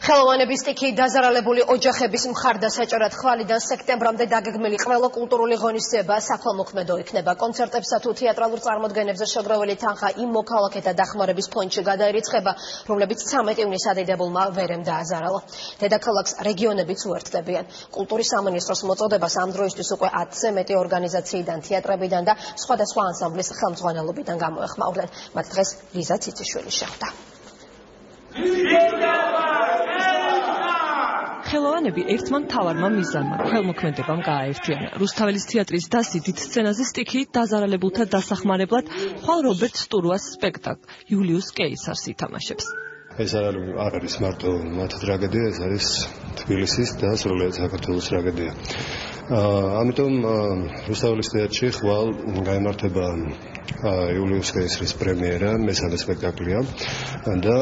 ხელოვანების სტიქიით დაზარალებული ოჯახების მხარდასაჭერად ხვალიდან სექტემბრამდე დაგეგმილი ყველა კულტურული ღონისძიება საქველმოქმედო იქნება. კონცერტებსა თუ თეატრალურ წარმოდგენებზე შეგროვილი თანხა იმ მოქალაქეთა დახმარების ფონდში გადაირიცხება, რომლებიც 13 ივნისს ადიდებულმა ვერემ დააზარალა. დედაქალაქს რეგიონებიც უერთდებიან. კულტურის სამინისტროს მოწოდებას ამ დროისთვის უკვე 10-ზე მეტი ორგანიზაციიდან, თეატრებიდან და სხვადასხვა ანსამბლის ხელმძღვანელობიდან გამოეხმაურდნენ. მათ დღეს ლიზა ციციშვილი შეხვდა. ხელოვანები ერთმა მთავარმა მიზანმა ხელმოქმედებამ გააერთიანა. რუსთაველის თეატრის დასიდით სცენაზე სტიქიით დაზარალებულთა დასახმარებლად ხვალ რობერტ სტურუას სპექტაკლ იულიუს კეისარს ითამაშებს. ეს არ არის მარტო მათი ტრაგედია, ეს არის თბილისის და სრულიად საქართველოს ტრაგედია. ამიტომ რუსთაველის თეატრში ხვალ გაიმართება იულიუს კეისრის პრემიერა, მესამე სპექტაკლია და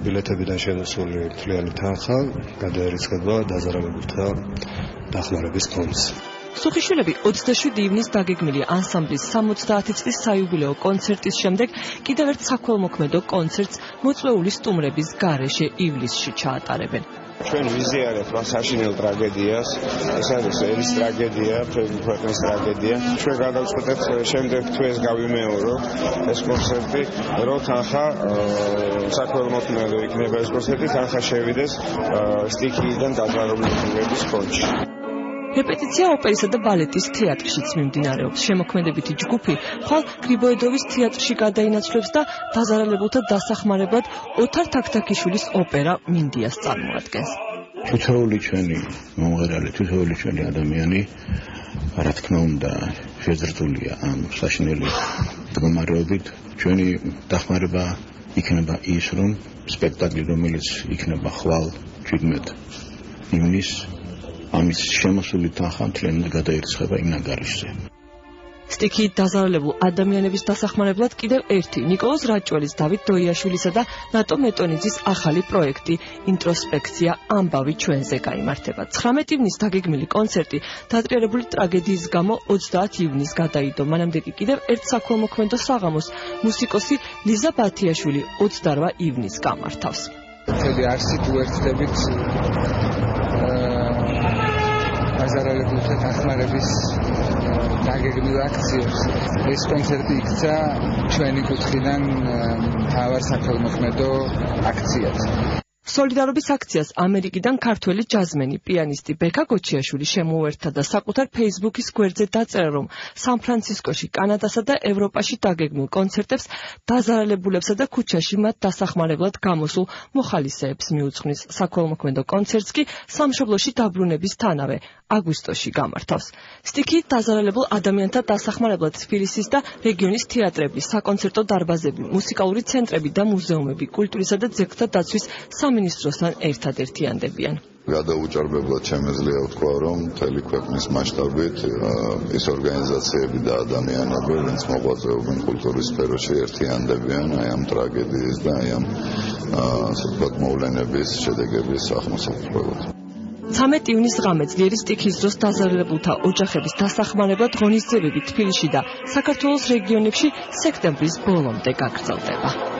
ბილეთებიდან შემოსული მთლიანი თანხა გადაერიცხება დაზარალებულთა დახმარების ფონდს. სუხიშვილები 27 ივნისს დაგეგმილი ანსამბლის 70 წლის საიუბილეო კონცერტის შემდეგ კიდევ ერთ საქველმოქმედო კონცერტს მოწვეული სტუმრების გარეშე ივლისში ჩაატარებენ. ჩვენ ვიზიარებთ ამ საშინელ ტრაგედიას, ეს არის ერის ტრაგედია, ქვეყნის ტრაგედია. ჩვენ გადავწყვეტეთ შემდეგ თვეს გავიმეოროთ ეს კონცერტი, რომ თანხა საქველმოქმედო იქნება ეს კონცერტი, თანხა შევიდეს სტიქიიდან დაზარალებულების ფონდში. რეპეტიცია ოპერისა და ბალეტის თეატრშიც მიმდინარეობს. შემოქმედებითი ჯგუფი ხვალ გრიბოედოვის თეატრში გადაინაცვლებს და დაზარალებულთა დასახმარებლად ოთარ თაქთაქიშვილის ოპერა მინდიას წარმოადგენს. თითოეული ჩვენი მომღერალი, თითოეული ჩვენი ადამიანი, რა თქმა უნდა, შეზრდულია ამ საშინელი მდგომარეობით. ჩვენი დახმარება იქნება ის, რომ სპექტაკლი, რომელიც იქნება ხვალ 17 ივნისს, ამის შემოსული თანხა მთლიანად გადაირიცხება იმ ნაგარიშზე. სტიქიით დაზარალებულ ადამიანების დასახმარებლად კიდევ ერთი ნიკოლოზ რაჭველის, დავით დოიაშვილისა და ნატო მეტონიძის ახალი პროექტი ინტროსპექცია ამბავი ჩვენზე გაიმართება. 19 ივნისს დაგეგმილი კონცერტი დატრიალებული ტრაგედიის გამო 30 ივნისს გადაიდო. მანამდე კი კიდევ ერთ საქველმოქმედო საღამოს მუსიკოსი ლიზა ბათიაშვილი 28 ივნისს გამართავს. მთელი არსით უერთდებით დაზარალებულთა დახმარების დაგეგმილ აქციებს. ეს კონცერტი იქცა ჩვენი კუთხიდან მთავარ საქველმოქმედო აქციად. სოლიდარობის აქციას ამერიკიდან ქართველი ჯაზმენი, პიანისტი ბექა გოჩიაშვილი შემოუერთდა და საკუთარ Facebook-ის გვერდზე დაწერა, რომ სან-ფრანცისკოში, კანადასა და ევროპაში დაგეგმილ კონცერტებს დაზარალებულებსა და ქუჩაში მათ დასახმარებლად გამოსულ მოხალისეებს მიუძღვნის. საქველმოქმედო კონცერტს კი სამშობლოში დაბრუნებისთანავე აგვისტოში გამართავს. სტიქიით დაზარალებულ ადამიანთა დასახმარებლად თბილისის და რეგიონის თეატრები, საკონცერტო დარბაზები, მუსიკალური ცენტრები და მუზეუმები კულტურისა და ძეგლთა დაცვის სამინისტროსთან ერთადერთიანდებიან. გადაუჭარბებლად შემეძლია ვთქვა, რომ მთელი ქვეყნის მასშტაბით ის ორგანიზაციები და ადამიანები, ვინც მოღვაწეობენ კულტურის სფეროში, ერთიანდებიან აი ამ ტრაგედიის და აი ამ ასე ვთქვათ მოვლენების შედეგების აღმოსაყრებლად. 13 ივნისს ღამე ძლიერი სტიქიის დროს დაზარალებულთა ოჯახების დასახმარებლად ღონისძიებები თბილისში და საქართველოს რეგიონებში სექტემბრის ბოლომდე გაგრძელდება.